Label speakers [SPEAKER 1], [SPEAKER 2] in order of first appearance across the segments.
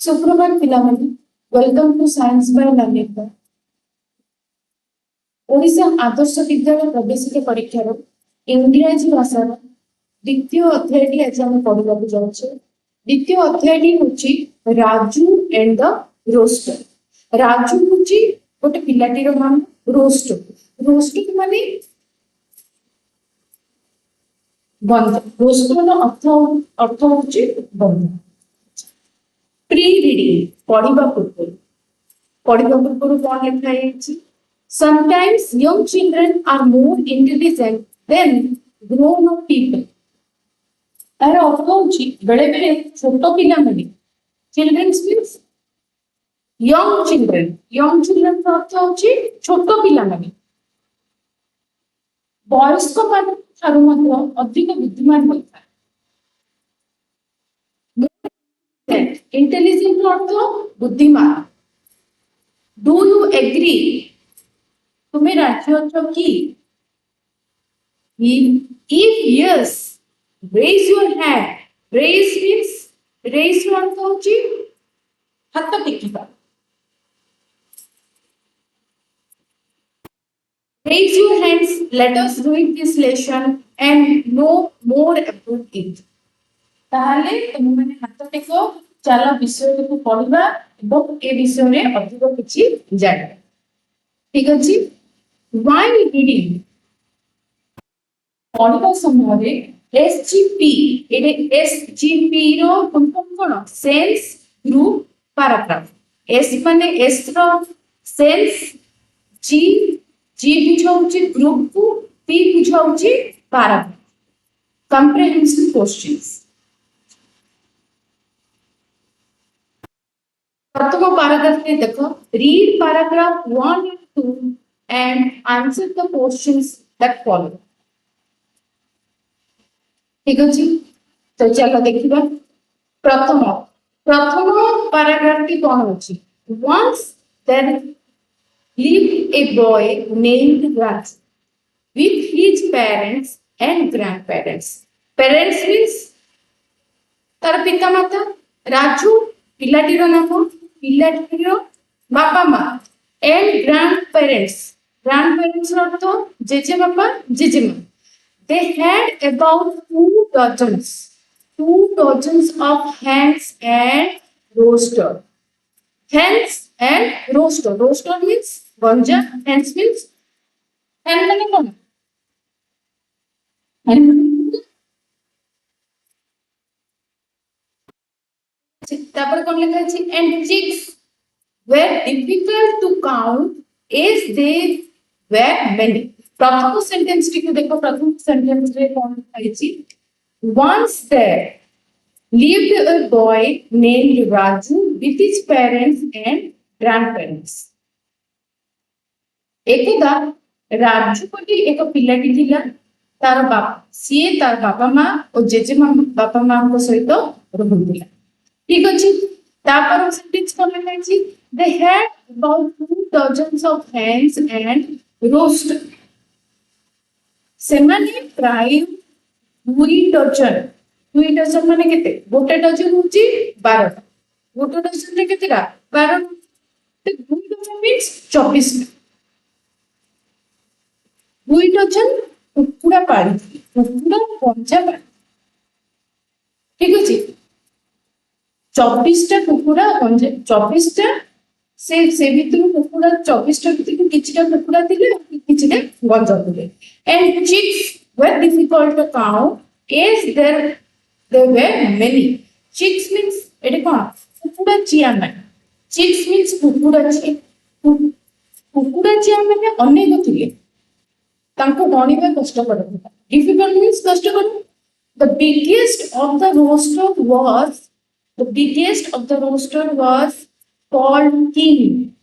[SPEAKER 1] सुप्रभात पिलामाने welcome to science by Lalita. Odisha Adarsh Vidyalaya प्रवेशिका परीक्षार इंग्राजी भाषार द्वितीय अध्यायटी आज आम पढ़ा जाऊे। द्वितीय अध्यायटी हूँ Raju and the rooster. Raju हूँ गोटे पिलाटीर नाम, रोस्टर रोस्टर माने बंध। रोस्टर अर्थ अर्थ हूँ बंध। प्री रीडिंग पढ़ा पूर्व कौन लिखा है? Sometimes young children are more intelligent than grown up people. तार अर्थ होची बेले बेले छोट पिला माने चिल्ड्रंस मीन्स यंग चिल्ड्रन का अर्थ होची छोट पिला माने वयस्क मान ठारू मात्र अधिक बुद्धिमान होता है। इंटेलिजेंट अर्थ बुद्धिमान। Do you agree? तुम्हें राजी हो कि? If yes, raise your hand. Raise means raise your hand होची हाथ टेकिबा। Raise your hands. Let us read this lesson and know more about it. ताहले तुम माने हाथ टेको, चलो विषय को पढ़िबा एवं ए विषय रे अधिक किछि जानिबा। ठीक अछि? While reading पढ़िबा समय एसजीपी एटे एसजीपी रो कोन सेंस ग्रुप पैराग्राफ। एस माने एस रो सेंस, जी जी बुझाउची ग्रुप को, पी बुझाउची पैराग्राफ। Comprehensive questions. प्रथम पैराग्राफ में देखो, read paragraph 1 and 2 and answer the questions that follow. ठीक अछि? तो चलो देखिबा। प्रथम पैराग्राफ की कोन होची? Once there lived a boy named Raju with his parents and grandparents. Parents means तार पिता माता। राजू पिलाटीर नाम, पिलाटीर बापा माँ and grandparents अर्थ जेजे बापा जेजे माँ। They had about 2 dozens of hens and rooster. Hens and rooster. Rooster means गंजा, hens means hen माने कौन? hen तापर कौन लिखा है? And chicks were difficult to count as they were many. प्रथम सेंटेंस टी को देखो। प्रथम सेंटेंस रे कौन लिखा है? Once there lived a boy named Raju with his parents and grandparents. एकदा राजू कोटी एक पिलाटी थिला। तार बाप सीए तार बापा माँ और जेजे माँ बापा माँ को सहित रहुथिला। ठीक अछि? तापर सेंटेंस कौन लिखा है? They had about 2 dozens of hens and rooster. सेमाने प्राय 2 डजन। 2 डजन माने केते? गोटे डजन होची 12टा। गोटे डजन रे केतेटा? 12। तो 2 डजन मींस 24। 2 डजन कुकुड़ा पाड़ी, कुकुड़ा पंजा पाड़ी। ठीक अछि? 24टा कुकुड़ा पंजा, 24टा से भितर कुकुड़ा 24टा भितर किछटा कुकुड़ा थिले, किछटा गंजा थिले। And chicks were difficult to count as there were many. Chicks means एटे कौन? कुकुड़ा चिया माने। Chicks means कुकुड़ा चिया। कुकुड़ा चिया माने अनेक थिले। तांको गणिबा कष्टकर था। Difficult means कष्टकर। The biggest of the rooster was called king.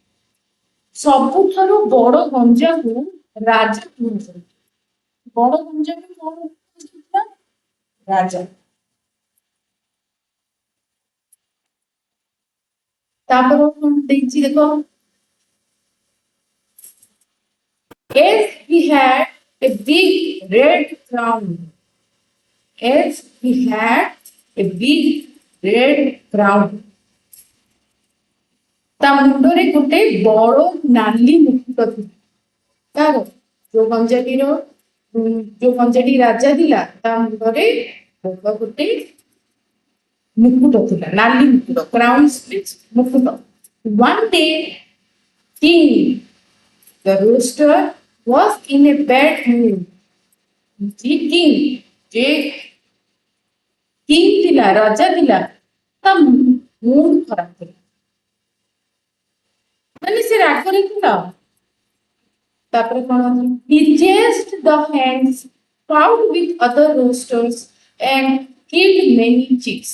[SPEAKER 1] सबुठारु बड़ गंजा को राजा कहते। बड़ गंजा को कौन कहते? राजा। तापर कौन देखि देखो। As he had a big red crown. As he had a big red crown. ତା ମୁଣ୍ଡରେ ଗୋଟେ ବଡ ନାଲି ମୁକୁଟ ଥିଲା। ତାର ଯୋଉ ଗଞ୍ଜାଟିର ଯୋଉ ଗଞ୍ଜାଟି ରାଜା ଥିଲା ତା ମୁଣ୍ଡରେ ଗୋଟେ ମୁକୁଟ ଥିଲା, ନାଲି ମୁକୁଟ, କ୍ରାଉନ୍ ମୁକୁଟ। One day, king, the rooster, was in a bad mood. ଯେ king, ଯେ କିଙ୍ଗ ଥିଲା, ରାଜା ଥିଲା, ତା ମୁଡ ଖରାପ ଥିଲା, ମାନେ ସେ ରାଗରେ ଥିଲା। ତାପରେ କଣ, he chased the hens, fought with other roosters and killed many chicks.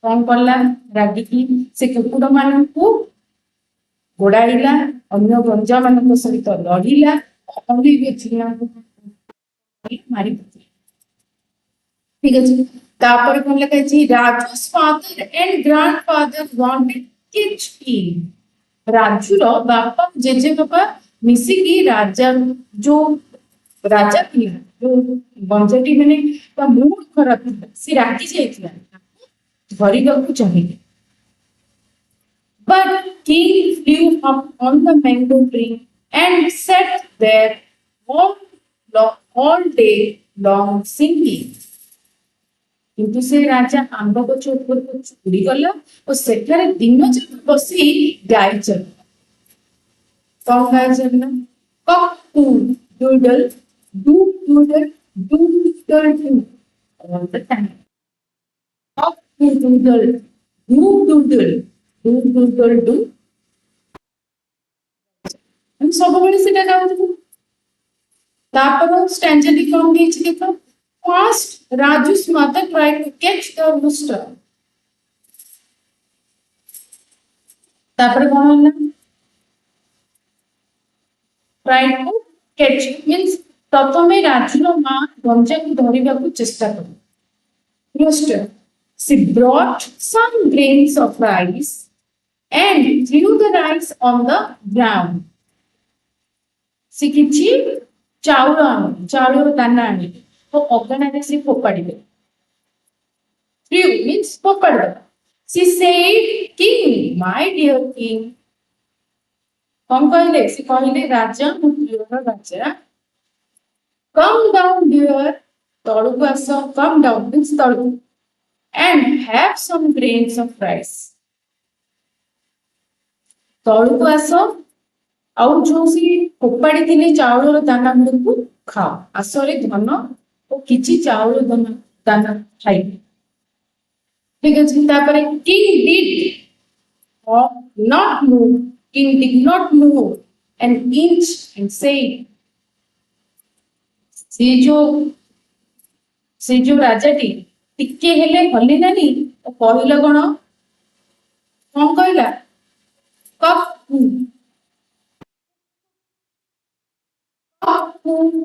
[SPEAKER 1] କଣ କଲା, ରାଗିକି ସେ କୁକୁର ମାନଙ୍କୁ ଗୋଡାଇଲା, ଅନ୍ୟ ଗଞ୍ଜା ମାନଙ୍କ ସହିତ ଲଢିଲା, ଅନେକ ଝିଅଙ୍କୁ ମାରି ପକେଇଲା। ଠିକ ଅଛି, ତାପରେ କଣ ଲେଖା ହେଇଛି, ରାଜୁ's father and grandfather wanted to catch him. ରାଜୁର ବାପା ଜେଜେବାପା ମିଶିକି ରାଜା, ଯୋଉ ରାଜା ଥିଲା, ଯୋଉ ଗଞ୍ଜାଟି ମାନେ ତା ମୁଡ ଖରାପ ଥିଲା, ସେ ରାଗି ଯାଇଥିଲା, ଧରିବାକୁ ଚାହିଁଲେ। But king flew up on the mango tree and sat there all day long singing. କିନ୍ତୁ ସେ ରାଜା ଆମ୍ବ ଗଛ ଉପରକୁ ଚଢି ଗଲା ଓ ସେଠାରେ ଦିନ ଯାକ ବସି ଗାଇ ଚାଲିଲା। କଣ ଗାଇ ଚାଲିଲା, cock doodle doo doodle doo doodle doo all the time. Cock doodle do doodle do doodle do, ସବୁବେଳେ ସେଟା ଗାଉଥିବ। ତାପରେ ଷ୍ଟାଞ୍ଜାଟି କଣ ହେଇଛି ଦେଖ, first Raju's mother tried to catch the rooster. ତାପରେ କଣ ହେଲା, tried to catch means ପ୍ରଥମେ ରାଜୁର ମା ଗଞ୍ଜାକୁ ଧରିବାକୁ ଚେଷ୍ଟା କଲେ। Rooster, she brought some grains of rice and threw the rice on the ground. ସେ କିଛି ଚାଉଳର ଦାନା ଆଣିଲେ ଓ ଅଗଣାରେ ସେ ଫୋପାଡ଼ିଲେ। Threw means ଫୋପାଡ଼ିଦେବା। She said, King, my dear king. କଣ କହିଲେ, ସେ କହିଲେ, ରାଜା, ମୋ ପ୍ରିୟର ରାଜା, come down dear, ତଳକୁ ଆସ, come down means ତଳକୁ, and have some grains of rice. ତଳକୁ ଆସ, ଆଉ ଯୋଉ ସେ ଫୋପାଡ଼ି ଥିଲେ ଚାଉଳର ଦାନା ଗୁଡ଼ିକୁ ଖାଅ, ଆସରେ ଧନ ଓ କିଛି ଚାଉଳ ଦାନା ଖାଇବେ। ଠିକ ଅଛି, ତାପରେ king did not move an inch and said, ସେ ଯୋଉ ରାଜାଟି ଟିକେ ହେଲେ ହଲିଲାନି ଓ କହିଲା କଣ କହିଲା,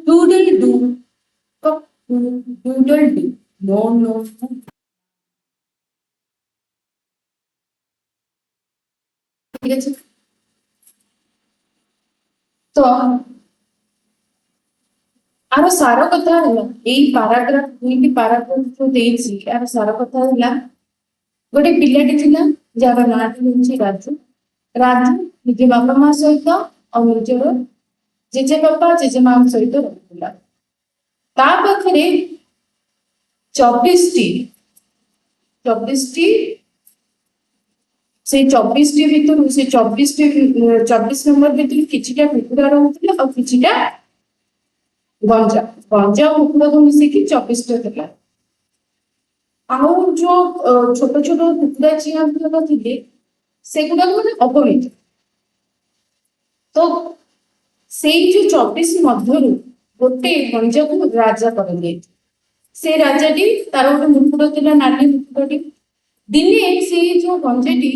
[SPEAKER 1] doodle do, doodle do, no no no. ঠিক আছে, তো ଆର ସାର କଥା ହେଲା, ଏଇ ପାରାଗ୍ରାଫ ଦୁଇଟି ପାରାଗ୍ରାଫ ଯୋଉ ଦେଇଛି ଆର ସାର କଥା ହେଲା, ଗୋଟେ ପିଲାଟି ଥିଲା ଯାହାର ନାଁଟି ହେଉଛି ରାଜୁ। ରାଜୁ ନିଜ ବାପା ମା ସହିତ ଆଉ ନିଜର ଜେଜେବାପା ଜେଜେମାଙ୍କ ସହିତ ରହୁଥିଲା। ତା ପାଖରେ 24ଟି ସେଇ 24ଟି ଭିତରୁ ସେ 24 ନମ୍ବର ଭିତରୁ କିଛିଟା କୁକୁଡ଼ା ରହୁଥିଲା ଆଉ କିଛିଟା ଗଞ୍ଜା କୁକୁଡ଼ାକୁ ମିଶିକି 24ଟା ଥିଲା। ଆଉ ଯୋଉ ଛୋଟ ଛୋଟ କୁକୁଡ଼ା ଚିଆଁ ଥିଲେ ସେଗୁଡାକ ମାନେ ଅଗଣିତ। ତ ସେଇ ଯୋଉ 24 ମଧ୍ୟରୁ ଗୋଟେ ଗଞ୍ଜାକୁ ରାଜା କରାଯାଇଥିଲା। ସେ ରାଜାଟି ତାର ଗୋଟେ ମୁକୁଟ ଥିଲା, ନାଲି ମୁକୁଟଟି। ଦିନେ ସେଇ ଯୋଉ ଗଞ୍ଜାଟି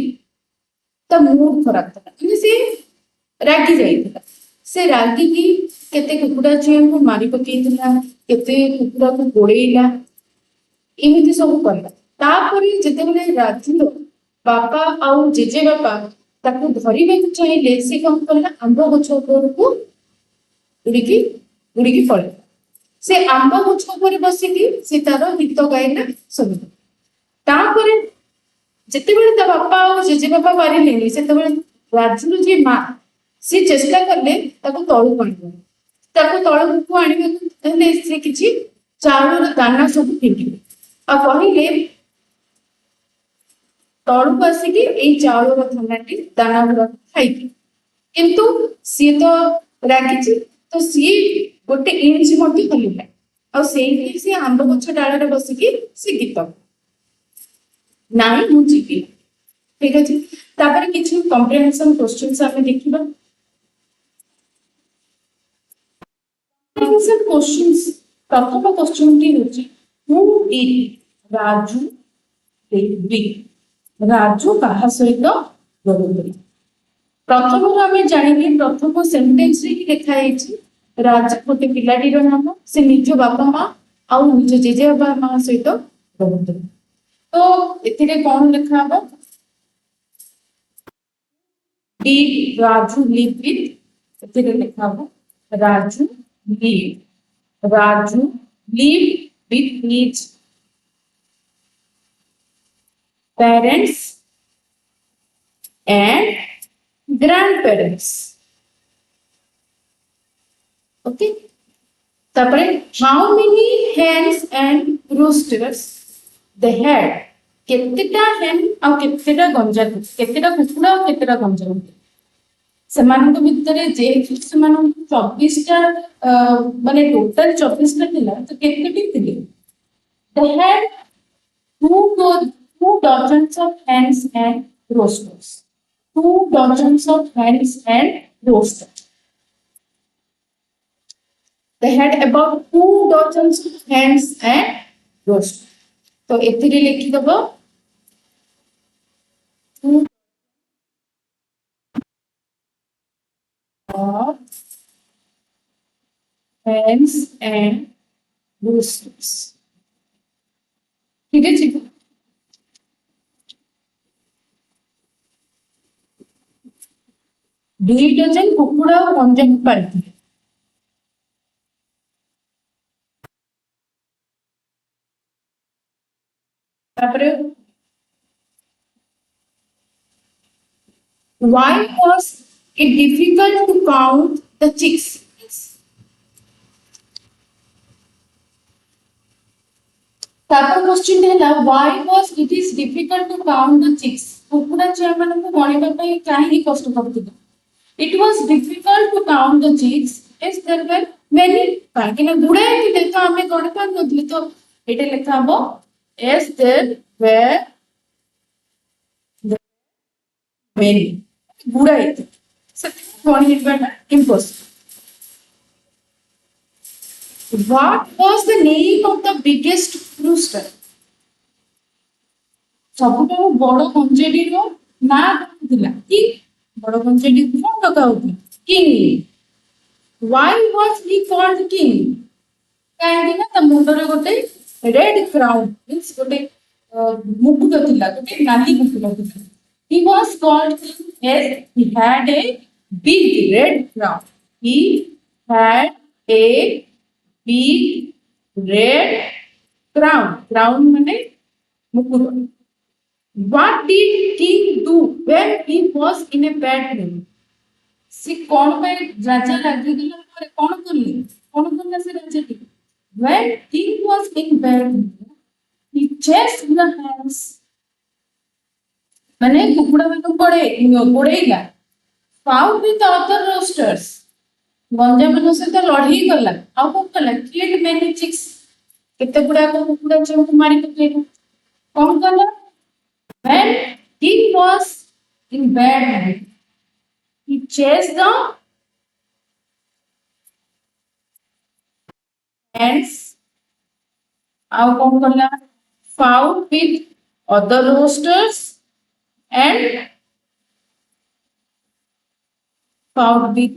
[SPEAKER 1] ତା ମୁଡ ଖରାପ ଥିଲା, ମାନେ ସେ ରାଗି ଯାଇଥିଲା। ସେ ରାଗିକି କେତେ କୁକୁଡ଼ା ଚିଆଁକୁ ମାରି ପକେଇଥିଲା, କେତେ କୁକୁଡ଼ାକୁ ଗୋଡେଇଲା, ଏମିତି ସବୁ କଲା। ତାପରେ ଯେତେବେଳେ ରାଜୁର ବାପା ଆଉ ଜେଜେବାପା ତାକୁ ଧରିବାକୁ ଚାହିଁଲେ, ସେ କଣ କଲା, ଆମ୍ବ ଗଛ ଉପରକୁ ଉଡ଼ିକି ପଳେଇଲା। ସେ ଆମ୍ବ ଗଛ ଉପରେ ବସିକି ସେ ତାର ଗୀତ ଗାଇଲା ସବୁ। ତାପରେ ଯେତେବେଳେ ତା ବାପା ଆଉ ଜେଜେ ବାପା ପାରିଲେନି ସେତେବେଳେ ରାଜୁର ଯିଏ ମା ସେ ଚେଷ୍ଟା କଲେ ତାକୁ ତଳକୁ ଆଣିବାକୁ। ତାକୁ ତଳକୁ ଆଣିବାକୁ ହେଲେ ସେ କିଛି ଚାଉଳର ଦାନା ସବୁ ଫିଙ୍ଗିଲେ ଆଉ କହିଲେ ତଳକୁ ଆସିକି ଏଇ ଚାଉଳର ଦାନା ଗୁଡାକୁ ଖାଇକି। କିନ୍ତୁ ସିଏ ତ ରାଗିଛି, ତ ସିଏ ଗୋଟେ ଇଞ୍ଚ ମଧ୍ୟ ହଲିଲା ଆଉ ସେଇଠି ସିଏ ଆମ୍ବ ଗଛ ଡାଳରେ ବସିକି ସେ ଗୀତ ନାଇଁ ମୁଁ ଯିବି। ଠିକ ଅଛି, ତାପରେ କିଛି କମ୍ପ୍ରିହେନ୍ସନ କ୍ୱେଶ୍ଚନ୍ସ ଆମେ ଦେଖିବା। କମ୍ପ୍ରିହେନ୍ସନ କ୍ୱେଶ୍ଚନ୍ସ ପ୍ରଥମ କ୍ୱେଶ୍ଚନଟି ହେଉଛି who is Raju living. Raju କାହା ସହିତ ରହୁଥିଲେ? ପ୍ରଥମରୁ ଆମେ ଜାଣିଲେ ପ୍ରଥମ ସେଣ୍ଟେନ୍ସରେ ହିଁ ଲେଖା ହେଇଛି ରାଜା ଗୋଟେ ପିଲାଟିର ନାମ, ସେ ନିଜ ବାପା ମା ଆଉ ନିଜ ଜେଜେ ବାପା ମା ସହିତ ରହୁଥିଲେ। ତ ଏଥିରେ କଣ ଲେଖା ହବ? Did Raju live with? ଏଥିରେ ଲେଖା ହବ Raju lived. Raju lived with his parents and grandparents. Okay. तापरे how many hens and roosters they had? केतेटा hen ଆଉ केतेटा गंजा, केतेटा कुकुड़ा ଆଉ केतेटा गंजा ସେମାନଙ୍କ ଭିତରେ ଯେହେତୁ ସେମାନଙ୍କୁ 24ଟା ମାନେ ଟୋଟାଲ 24ଟା ଥିଲା ତ କେତେଟି ଥିଲେ? they had two dozens of hens and roosters. 2 dozens of hens and roosters. They had about 2 dozens of hens and roosters. तो एथिरे लिखि दबो 2 of hens and roosters. ठीक है जी? 2 डजन कुकुड़ा और गंजा पालते। तापरे why was it difficult to count the chicks? तापर क्वेश्चन है why was it is difficult to count the chicks? कुकुड़ा चिया मानन को गणिबा पई काहे कष्ट करथिला? It was difficult to count the chicks as there were many. काहे ना गुडे थिले तो हमें गणि पार नथले तो एटे लेखा हबो as there were many. गुडे से गणि बाटा impossible. What was the name of the biggest rooster? सबुठारु बड़ गंजेडीर ना थिला कि बड़ गंजेडी कोन डका होती? King. Why was he called king? काहे ना त मुंडरे गोटे रेड क्राउन मींस गोटे मुकुट थिला, गोटे नाली मुकुट थिला. He was called king as he had a big red crown. He had a big red crown. Crown माने मुकुट. What did king do when he was in a bad mood? से कौन पे राजा लागी दिला पर कौन करला से राजा की? When king was in bad mood, he chased the hens. माने कुकुड़ा में तो पड़ेगा. Fought with the other roosters. गंजा मन सहित लड़ाई करला. आउ को करला? Killed many chicks. केते गुडा को कुकुड़ा जो मारी पकेला. कौन करला? When king was in bad mood, he chased the hens. ଆଉ କଣ କଲା? Fought with other roosters and fought with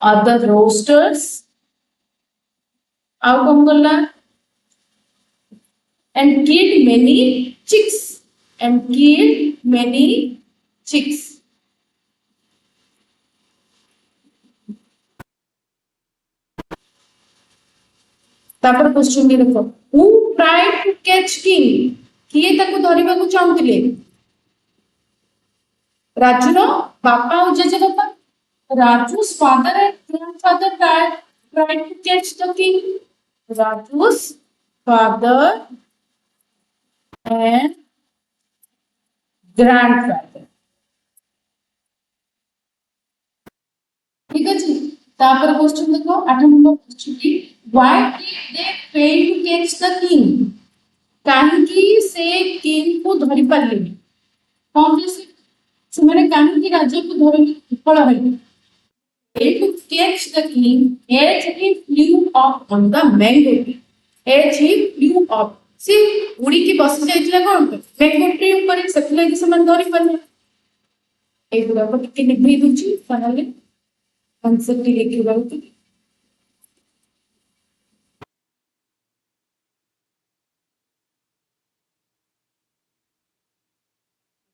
[SPEAKER 1] other roosters. ଆଉ କଣ କଲା? And killed many chicks. And killed many chicks. तापर क्वेश्चन देखो, who tried to catch king? किए ताको धरिबा को चाहुतिले? ରାଜୁର ବାପା ଆଉ ଜେଜେ ବାପା। Raju's father and grandfather tried to catch the king. Raju's father and grandfather. ठीक ଅଛି। ତାପରେ क्वेश्चन देखो 8 नंबर क्वेश्चन की why did they fail to catch the king? କାହିଁକି ସେ କିଙ୍ଗ କୁ ଧରି ପାରିଲେନି? କଣ ଯେ ସେମାନେ କାହିଁକି ରାଜାକୁ ଧରି ବିଫଳ ହେଲେ? Failed to catch the king as he flew up on the mango tree. As he flew up. ସେ ଉଡ଼ିକି ବସି ଯାଇଥିଲା କଣ mango tree ଉପରେ, ସେଥିଲାଗି ସେମାନେ ଧରି ପାରିଲେ। ଏଇଗୁଡାକ ଟିକେ ନିଭେଇ ଦଉଛି, ତାହେଲେ आंसर टी लिखिबा कि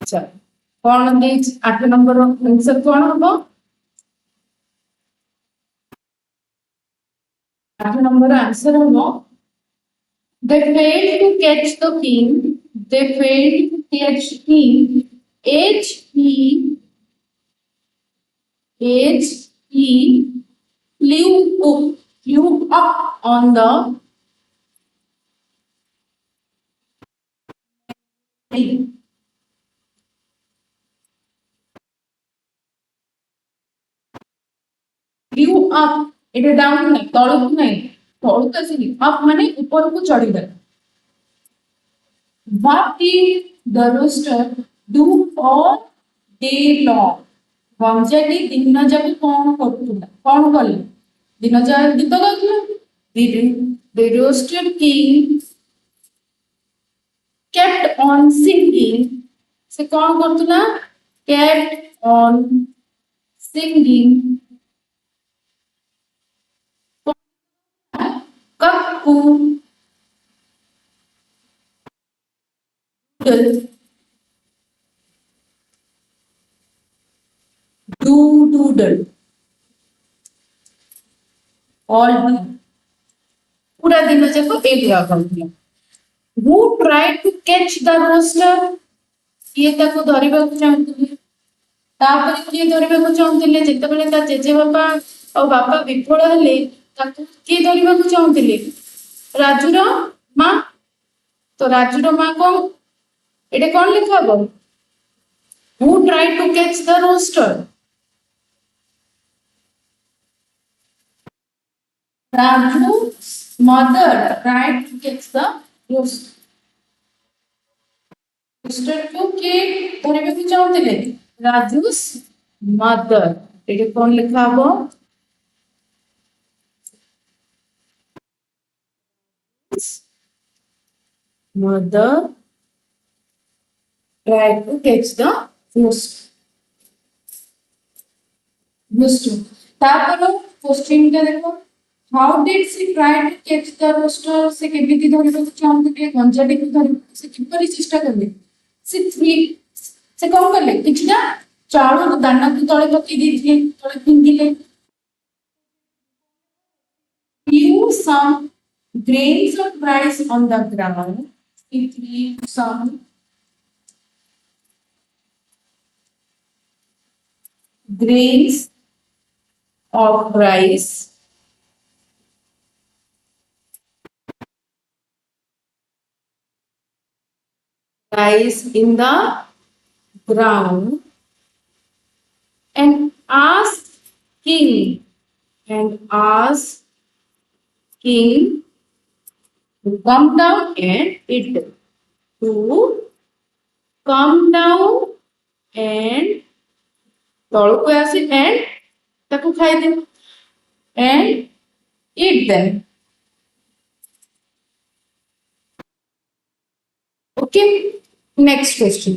[SPEAKER 1] अच्छा कौन दे 8 नंबर आंसर कौन हो? 8 नंबर आंसर हो they failed to catch the king, they failed to catch king he flew up on the tree. Flew up, it is down नहीं, तौलू नहीं, तौलू कैसे नहीं, up माने ऊपर को चढ़ी गए। What did the rooster do all day long? ଗଞ୍ଜାଟି ଦିନ ଯାକ କଣ କରୁଥିଲା? କଣ କଲେ? ଦିନ ଯାକ ଗୀତ ଗାଉଥିଲା। The rooster king kept on singing. ସେ କଣ କରୁଥିଲା? Kept on singing. Cuckoo, doodle, all पूरा दिन जाक एक गाउଥିଲା। Who tried to catch the rooster? किए ताको धरिबाकू चाहुଥିଲେ। तापर किए धरिबाकू चाहुଥିଲେ जेतेबेले ता जेजे बापा और बापा विफल हेले ताको किए धरिबाकू चाहुଥିଲେ? राजूर मां। तो राजूर मां को एटे कोन लिखा हबो? Who tried to catch the rooster? Raju's mother tried to catch the rooster. Rooster को के धरिबाकू चाहुଥିଲେ? Raju's mother. एटे कोन लिखा हबो? Mother tried to catch the rooster. तापर क्वेश्चन के देखो how did she try to catch the rooster? से केमिति धरिबाकू चाहुଥିଲେ? गंजाटी को धरिबाकू से किपरि चेष्टा करले? से कौन करले? किछटा चाउर दाना को तळे पकि दिथिले, तळे फिंगिले। Threw some grains of rice on the ground. He threw some grains of rice in the ground and asked king to come down and eat them. To come down and तौलू को आसी and ताको खाई दे and eat them. Okay, next question.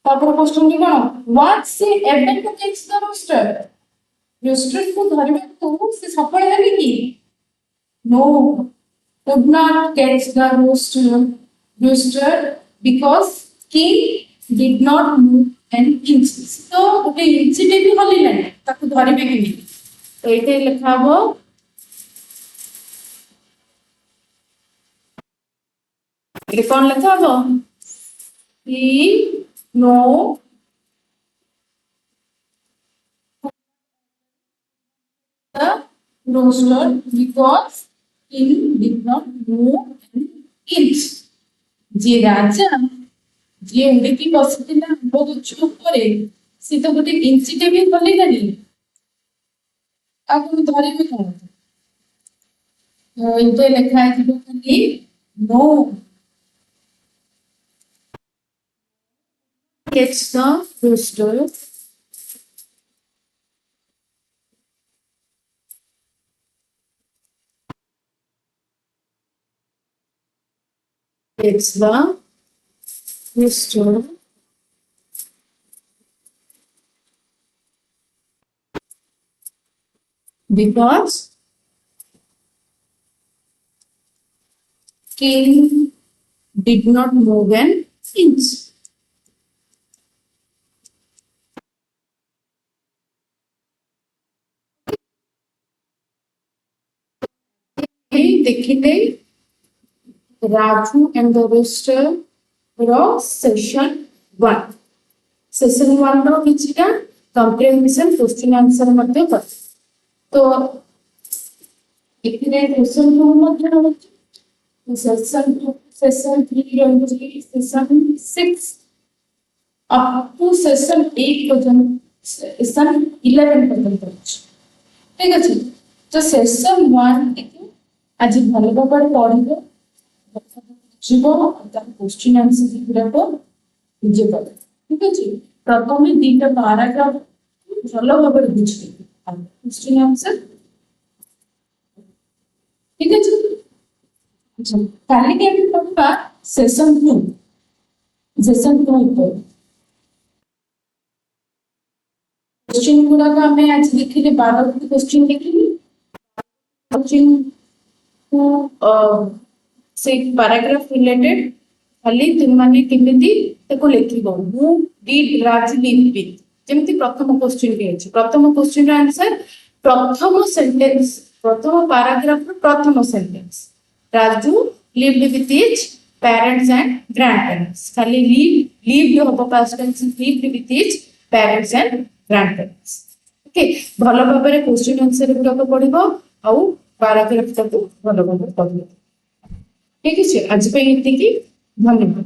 [SPEAKER 1] तापर question की कोन what she able to catch the rooster? rooster को धरिबे तो से सफल हेले कि? No, could not catch the rooster because king did not move an inch. तो गोटे इंच टे भी हलिलानी ताको धरिबे कि नहीं? तो एते लिखा हबो ये कौन लिखा हबो? he know the roaster because he did not move an inch. ଯିଏ ରାଜା ଯିଏ ଉଡ଼ିକି ବସିଥିଲା ଆମ୍ବ ଗଛ ଉପରେ ସେ ତ ଗୋଟେ ଇଞ୍ଚିଟେ ବି ହଲେଇଲାନି। ଆଉ ମୁଁ ଧରିବି କଣ? ଏଇଟା ଲେଖା ହେଇଯିବ ଖାଲି no gets the rooster gets the rooster because king did not move an inch. देखिले Raju and the rooster ର session 1 session 1 ର କିଛିଟା comprehension question answer ମଧ୍ୟ କରି ତ ଏଥିରେ session 2 ମଧ୍ୟ ରହିଛି session 3 ରହିଛି session 6 up to session 8 ପର୍ଯ୍ୟନ୍ତ session 11 ପର୍ଯ୍ୟନ୍ତ ଅଛି ଠିକ ଅଛି ତ session 1 आज भल भाव पढ़ो बुझब क्वेश्चन आंसर गुड़ाक निजे कर ठीक अच्छे प्रथम दीटा पाराग्राफ भल भाव बुझे क्वेश्चन आंसर ठीक अच्छे काली के पढ़ा सेशन 2 ऊपर क्वेश्चन गुड़ाक आम आज देखिले 12 क्वेश्चन देखिले क्वेश्चन से पैराग्राफ रिलेटेड खाली तुम माने केमिति ताको लेखिबो who did Raj live with जेमिति प्रथम क्वेश्चन के अछि प्रथम क्वेश्चन रा आंसर प्रथम सेंटेंस प्रथम पैराग्राफ रो प्रथम sentence Raju lived with his parents and grandparents खाली लिव्ड होबो past tense lived with his parents and grandparents okay भलो भाबरे क्वेश्चन आंसर गुडा पढिबो आउ पैराग्राफ तक भल भाव पढ़ ठीक है आज धन्यवाद।